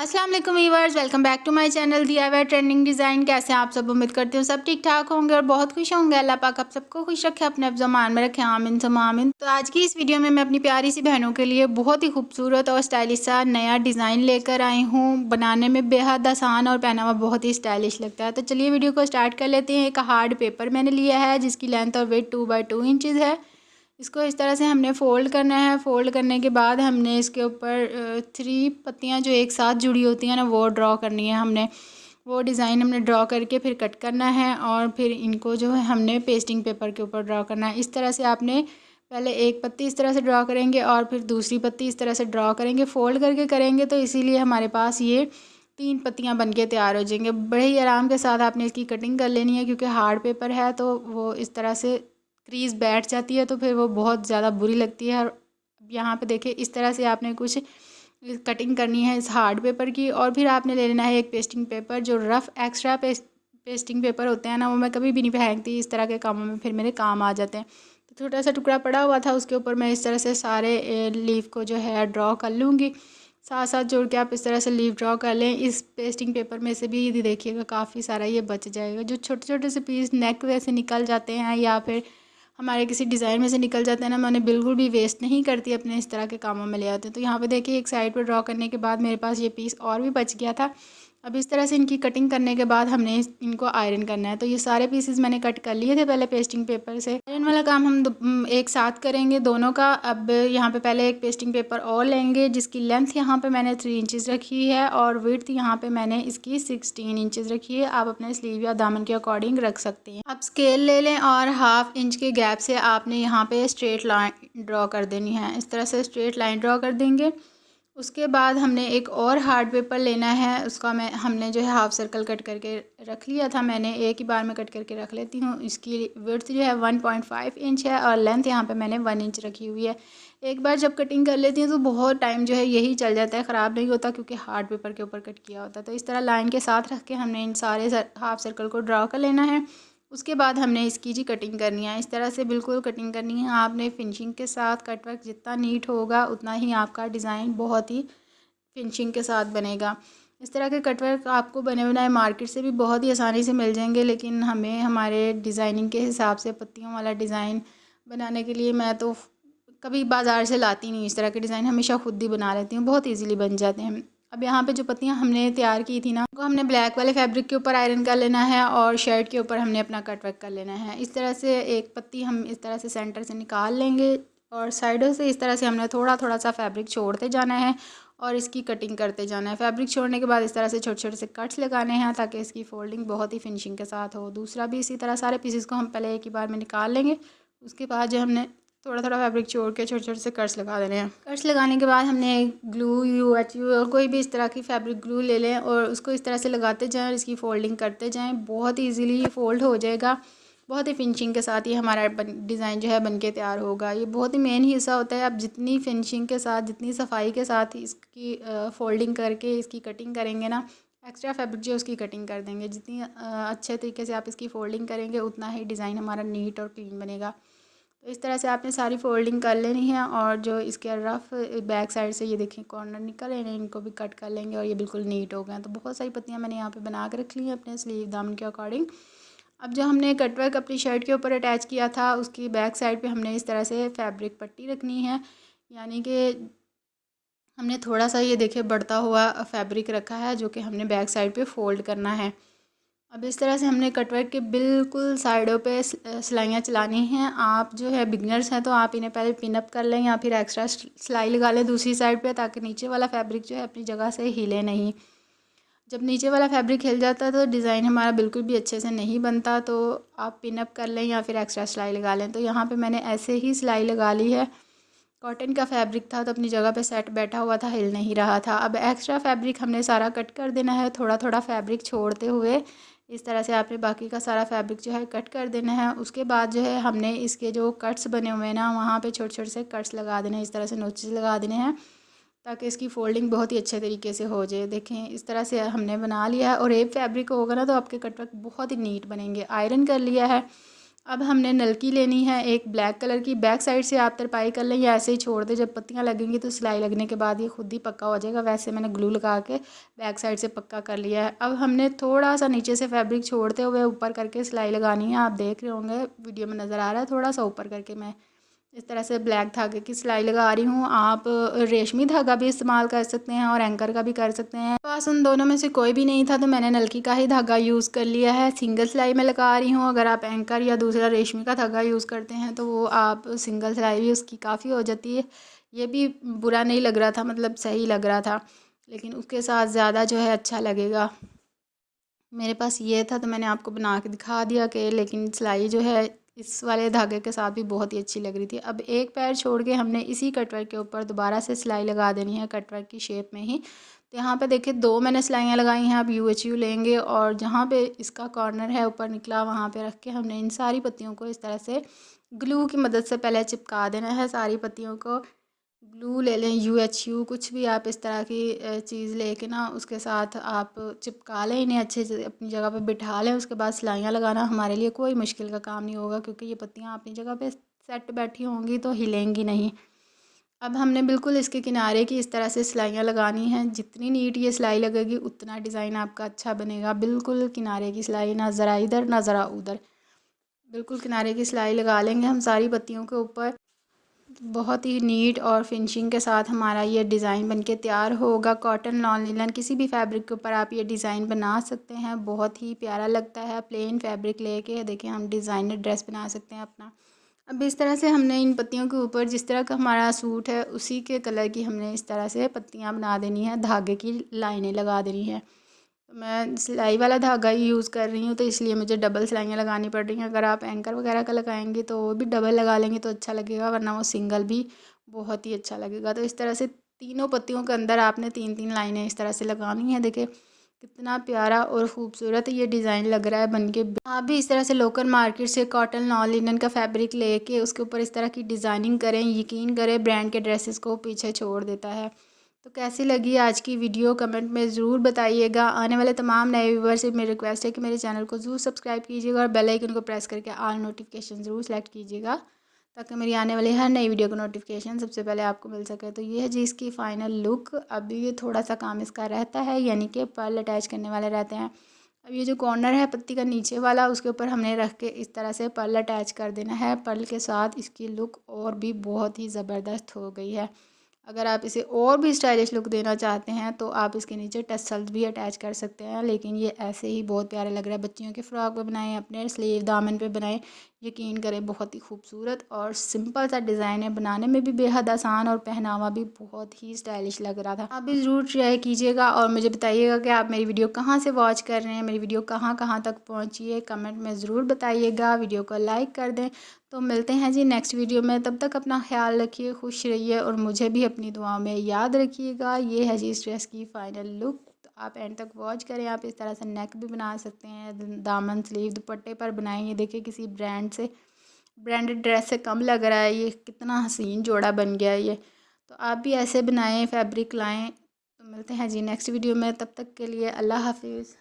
अस्सलाम वालेकुम viewers, welcome back to my channel DIY trending design. कैसे हैं आप सब? उम्मीद करती हूँ सब ठीक ठाक होंगे और बहुत खुश होंगे। अल्लाह पाक आप सबको खुश रखे, अपने ज़मान में रखे, आमीन सुम्मा आमीन। तो आज की इस वीडियो में मैं अपनी प्यारी सी बहनों के लिए बहुत ही खूबसूरत और स्टाइलिश सा नया डिज़ाइन लेकर आई हूँ। बनाने में बेहद आसान और पहना हुआ बहुत ही स्टाइलिश लगता है। तो चलिए वीडियो को स्टार्ट कर लेते हैं। एक हार्ड पेपर मैंने लिया है जिसकी लेंथ और वेट 2x2 इंचज़ है। इसको इस तरह से हमने फ़ोल्ड करना है। फ़ोल्ड करने के बाद हमने इसके ऊपर 3 पत्तियाँ जो एक साथ जुड़ी होती हैं ना, वो ड्रॉ करनी है। हमने वो डिज़ाइन हमने ड्रॉ करके फिर कट करना है और फिर इनको जो है हमने पेस्टिंग पेपर के ऊपर ड्रॉ करना है। इस तरह से आपने पहले एक पत्ती इस तरह से ड्रॉ करेंगे और फिर दूसरी पत्ती इस तरह से ड्रॉ करेंगे। फ़ोल्ड करके करेंगे तो इसीलिए हमारे पास ये 3 पत्तियाँ बन के तैयार हो जाएंगे। बड़े ही आराम के साथ आपने इसकी कटिंग कर लेनी है, क्योंकि हार्ड पेपर है तो वो इस तरह से क्रीज़ बैठ जाती है तो फिर वो बहुत ज़्यादा बुरी लगती है। और यहाँ पे देखिए इस तरह से आपने कुछ कटिंग करनी है इस हार्ड पेपर की। और फिर आपने ले लेना है एक पेस्टिंग पेपर। जो रफ़ एक्स्ट्रा पेस्टिंग पेपर होते हैं ना, वो मैं कभी भी नहीं फेंकती, इस तरह के कामों में फिर मेरे काम आ जाते हैं। तो छोटा सा टुकड़ा पड़ा हुआ था, उसके ऊपर मैं इस तरह से सारे लीफ को जो है ड्रॉ कर लूँगी। साथ साथ जोड़ के आप इस तरह से लीफ ड्रॉ कर लें। इस पेस्टिंग पेपर में से भी देखिएगा काफ़ी सारा ये बच जाएगा। जो छोटे छोटे से पीस नेक वैसे निकल जाते हैं या फिर हमारे किसी डिज़ाइन में से निकल जाते हैं ना, मैं उन्हें बिल्कुल भी वेस्ट नहीं करती, अपने इस तरह के कामों में ले आती हूँ। तो यहाँ पे देखिए एक साइड पर ड्रॉ करने के बाद मेरे पास ये पीस और भी बच गया था। अब इस तरह से इनकी कटिंग करने के बाद हमने इनको आयरन करना है। तो ये सारे पीसेस मैंने कट कर लिए थे पहले पेस्टिंग पेपर से। आयरन वाला काम हम एक साथ करेंगे दोनों का। अब यहाँ पे पहले एक पेस्टिंग पेपर और लेंगे जिसकी लेंथ यहाँ पे मैंने 3 इंचज़ रखी है और विड्थ यहाँ पे मैंने इसकी 16 इंचज़ रखी है। आप अपने स्लीव या दामन के अकॉर्डिंग रख सकते हैं। अब स्केल ले लें और 1/2 इंच के गैप से आपने यहाँ पे स्ट्रेट लाइन ड्रॉ कर देनी है। इस तरह से स्ट्रेट लाइन ड्रॉ कर देंगे। उसके बाद हमने एक और हार्ड पेपर लेना है। उसका हमने जो है हाफ़ सर्कल कट करके रख लिया था। मैंने एक ही बार में कट करके रख लेती हूँ। इसकी विड्थ जो है 1.5 इंच है और लेंथ यहाँ पे मैंने 1 इंच रखी हुई है। एक बार जब कटिंग कर लेती हूँ तो बहुत टाइम जो है यही चल जाता है, ख़राब नहीं होता, क्योंकि हार्ड पेपर के ऊपर कट किया होता है। तो इस तरह लाइन के साथ रख के हमने इन सारे हाफ़ सर्कल को ड्रॉ कर लेना है। उसके बाद हमने इसकी जी कटिंग करनी है। इस तरह से बिल्कुल कटिंग करनी है आपने फिनिशिंग के साथ। कट वर्क जितना नीट होगा उतना ही आपका डिज़ाइन बहुत ही फिनिशिंग के साथ बनेगा। इस तरह के कट वर्क आपको बने बनाए मार्केट से भी बहुत ही आसानी से मिल जाएंगे, लेकिन हमें हमारे डिज़ाइनिंग के हिसाब से पत्तियों वाला डिज़ाइन बनाने के लिए मैं तो कभी बाज़ार से लाती नहीं इस तरह के डिज़ाइन, हमेशा खुद ही बना लेती हूँ, बहुत ईजीली बन जाते हैं। अब यहाँ पे जो पत्तियाँ हमने तैयार की थी ना, उनको हमने ब्लैक वाले फैब्रिक के ऊपर आयरन कर लेना है और शर्ट के ऊपर हमने अपना कट वर्क कर लेना है। इस तरह से एक पत्ती हम इस तरह से सेंटर से निकाल लेंगे और साइडों से इस तरह से हमने थोड़ा थोड़ा सा फैब्रिक छोड़ते जाना है और इसकी कटिंग करते जाना है। फैब्रिक छोड़ने के बाद इस तरह से छोटे छोटे से कट्स लगाने हैं ताकि इसकी फोल्डिंग बहुत ही फिनिशिंग के साथ हो। दूसरा भी इसी तरह सारे पीसेस को हम पहले एक ही बार में निकाल लेंगे। उसके बाद जो हमने थोड़ा थोड़ा फैब्रिक छोड़ के छोटे छोटे से कट्स लगा देने हैं। कट्स लगाने के बाद हमने ग्लू UHU और कोई भी इस तरह की फैब्रिक ग्लू ले लें और उसको इस तरह से लगाते जाएं और इसकी फ़ोल्डिंग करते जाएं। बहुत ईजीली ये फ़ोल्ड हो जाएगा। बहुत ही फिनिशिंग के साथ ये हमारा डिज़ाइन जो है बनके तैयार होगा। ये बहुत ही मेन हिस्सा होता है। आप जितनी फिनिशिंग के साथ, जितनी सफाई के साथ इसकी फ़ोल्डिंग करके इसकी कटिंग करेंगे ना, एक्स्ट्रा फैब्रिक जो उसकी कटिंग कर देंगे, जितनी अच्छे तरीके से आप इसकी फ़ोल्डिंग करेंगे उतना ही डिज़ाइन हमारा नीट और क्लीन बनेगा। तो इस तरह से आपने सारी फ़ोल्डिंग कर लेनी है और जो इसके रफ़ बैक साइड से ये देखें कॉर्नर निकल रहे हैं, इनको भी कट कर लेंगे और ये बिल्कुल नीट हो गए। तो बहुत सारी पत्तियाँ मैंने यहाँ पे बना के रख ली हैं अपने स्लीव दामन के अकॉर्डिंग। अब जो हमने कटवर्क अपनी शर्ट के ऊपर अटैच किया था, उसकी बैक साइड पे हमने इस तरह से फैब्रिक पट्टी रखनी है, यानी कि हमने थोड़ा सा ये देखिए बढ़ता हुआ फैब्रिक रखा है जो कि हमने बैक साइड पे फ़ोल्ड करना है। अब इस तरह से हमने कटवर्क के बिल्कुल साइडों पे सिलाइयाँ चलानी हैं। आप जो है बिगनर्स हैं तो आप इन्हें पहले पिन अप कर लें या फिर एक्स्ट्रा सिलाई लगा लें दूसरी साइड पे, ताकि नीचे वाला फैब्रिक जो है अपनी जगह से हिले नहीं। जब नीचे वाला फैब्रिक हिल जाता है तो डिज़ाइन हमारा बिल्कुल भी अच्छे से नहीं बनता। तो आप पिन अप कर लें या फिर एक्स्ट्रा सिलाई लगा लें। तो यहाँ पे मैंने ऐसे ही सिलाई लगा ली है। कॉटन का फैब्रिक था तो अपनी जगह पे सेट बैठा हुआ था, हिल नहीं रहा था। अब एक्स्ट्रा फैब्रिक हमने सारा कट कर देना है, थोड़ा थोड़ा फैब्रिक छोड़ते हुए इस तरह से आपने बाकी का सारा फैब्रिक जो है कट कर देना है। उसके बाद जो है हमने इसके जो कट्स बने हुए हैं ना, वहाँ पे छोटे छोटे से कट्स लगा देने हैं, इस तरह से नोचेस लगा देने हैं ताकि इसकी फ़ोल्डिंग बहुत ही अच्छे तरीके से हो जाए। देखें इस तरह से हमने बना लिया है और एक फैब्रिक होगा ना तो आपके कटवर्क बहुत ही नीट बनेंगे। आयरन कर लिया है। अब हमने नलकी लेनी है एक ब्लैक कलर की, बैक साइड से आप तरपाई कर लें या ऐसे ही छोड़ दें, जब पत्तियां लगेंगी तो सिलाई लगने के बाद ये खुद ही पक्का हो जाएगा। वैसे मैंने ग्लू लगा के बैक साइड से पक्का कर लिया है। अब हमने थोड़ा सा नीचे से फैब्रिक छोड़ते हुए ऊपर करके सिलाई लगानी है। आप देख रहे होंगे वीडियो में नज़र आ रहा है, थोड़ा सा ऊपर करके मैं इस तरह से ब्लैक धागे की सिलाई लगा रही हूँ। आप रेशमी धागा भी इस्तेमाल कर सकते हैं और एंकर का भी कर सकते हैं। पास उन दोनों में से कोई भी नहीं था तो मैंने नलकी का ही धागा यूज़ कर लिया है। सिंगल सिलाई में लगा रही हूँ। अगर आप एंकर या दूसरा रेशमी का धागा यूज़ करते हैं तो वो आप सिंगल सिलाई भी उसकी काफ़ी हो जाती है। ये भी बुरा नहीं लग रहा था, मतलब सही लग रहा था, लेकिन उसके साथ ज़्यादा जो है अच्छा लगेगा। मेरे पास ये था तो मैंने आपको बना के दिखा दिया कि, लेकिन सिलाई जो है इस वाले धागे के साथ भी बहुत ही अच्छी लग रही थी। अब एक पैर छोड़ के हमने इसी कटवर्क के ऊपर दोबारा से सिलाई लगा देनी है कटवर्क की शेप में ही। तो यहाँ पे देखिए 2 मैंने सिलाइयाँ लगाई हैं। आप UHU लेंगे और जहाँ पे इसका कॉर्नर है ऊपर निकला वहाँ पे रख के हमने इन सारी पत्तियों को इस तरह से ग्लू की मदद से पहले चिपका देना है। सारी पत्तियों को ग्लू ले लें, UHU कुछ भी आप इस तरह की चीज़ लेके ना उसके साथ आप चिपका लें, इन्हें अच्छे से अपनी जगह पे बिठा लें। उसके बाद सिलाइयाँ लगाना हमारे लिए कोई मुश्किल का काम नहीं होगा, क्योंकि ये पत्तियाँ अपनी जगह पे सेट बैठी होंगी तो हिलेंगी नहीं। अब हमने बिल्कुल इसके किनारे की इस तरह से सिलाइयाँ लगानी हैं। जितनी नीट ये सिलाई लगेगी उतना डिज़ाइन आपका अच्छा बनेगा। बिल्कुल किनारे की सिलाई, ना ज़रा इधर ना ज़रा उधर, बिल्कुल किनारे की सिलाई लगा लेंगे हम सारी पत्तियों के ऊपर। बहुत ही नीट और फिनिशिंग के साथ हमारा ये डिज़ाइन बनके तैयार होगा। कॉटन, नॉन लिनन किसी भी फैब्रिक के ऊपर आप ये डिज़ाइन बना सकते हैं, बहुत ही प्यारा लगता है। प्लेन फैब्रिक लेके देखिए हम डिज़ाइनर ड्रेस बना सकते हैं अपना। अब इस तरह से हमने इन पत्तियों के ऊपर जिस तरह का हमारा सूट है उसी के कलर की हमने इस तरह से पत्तियाँ बना देनी है, धागे की लाइनें लगा देनी है। तो मैं सिलाई वाला धागा ही यूज़ कर रही हूँ तो इसलिए मुझे डबल सिलाइयाँ लगानी पड़ रही हैं। अगर आप एंकर वगैरह का लगाएंगे तो वो भी डबल लगा लेंगे तो अच्छा लगेगा, वरना वो सिंगल भी बहुत ही अच्छा लगेगा। तो इस तरह से तीनों पत्तियों के अंदर आपने 3-3 लाइनें इस तरह से लगानी है। देखिए कितना प्यारा और ख़ूबसूरत ये डिज़ाइन लग रहा है बनके। आप भी इस तरह से लोकल मार्केट से कॉटन, नॉन लिनन का फैब्रिक लेके उसके ऊपर इस तरह की डिज़ाइनिंग करें। यकीन करें ब्रांड के ड्रेसेस को पीछे छोड़ देता है। तो कैसी लगी आज की वीडियो कमेंट में ज़रूर बताइएगा। आने वाले तमाम नए व्यूअर्स से मेरी रिक्वेस्ट है कि मेरे चैनल को ज़रूर सब्सक्राइब कीजिएगा और बेल आइकन को प्रेस करके ऑल नोटिफिकेशन ज़रूर सेलेक्ट कीजिएगा, ताकि मेरी आने वाली हर नई वीडियो का नोटिफिकेशन सबसे पहले आपको मिल सके। तो ये है जी इसकी फ़ाइनल लुक। अभी ये थोड़ा सा काम इसका रहता है, यानी कि पर्ल अटैच करने वाले रहते हैं। अब ये जो कॉर्नर है पत्ती का नीचे वाला, उसके ऊपर हमने रख के इस तरह से पर्ल अटैच कर देना है। पर्ल के साथ इसकी लुक और भी बहुत ही ज़बरदस्त हो गई है। अगर आप इसे और भी स्टाइलिश लुक देना चाहते हैं तो आप इसके नीचे टसल्स भी अटैच कर सकते हैं, लेकिन ये ऐसे ही बहुत प्यारे लग रहा है। बच्चियों के फ्रॉक पे बनाएं, अपने स्लीव दामन पे बनाएं, यकीन करें बहुत ही खूबसूरत और सिंपल सा डिज़ाइन है। बनाने में भी बेहद आसान और पहनावा भी बहुत ही स्टाइलिश लग रहा था। आप भी ज़रूर ट्राई कीजिएगा और मुझे बताइएगा कि आप मेरी वीडियो कहाँ से वॉच कर रहे हैं, मेरी वीडियो कहाँ कहाँ तक पहुँची है, कमेंट में ज़रूर बताइएगा। वीडियो को लाइक कर दें। तो मिलते हैं जी नेक्स्ट वीडियो में, तब तक अपना ख्याल रखिए, खुश रहिए और मुझे भी अपनी दुआ में याद रखिएगा। ये है जी इस ड्रेस की फ़ाइनल लुक। तो आप एंड तक वॉच करें। आप इस तरह से नेक भी बना सकते हैं, दामन, स्लीव, दुपट्टे पर बनाएं। ये देखिए किसी ब्रांडेड ड्रेस से कम लग रहा है, ये कितना हसीन जोड़ा बन गया है ये। तो आप भी ऐसे बनाएं, फैब्रिक लाएं। तो मिलते हैं जी नेक्स्ट वीडियो में, तब तक के लिए अल्लाह हाफिज़।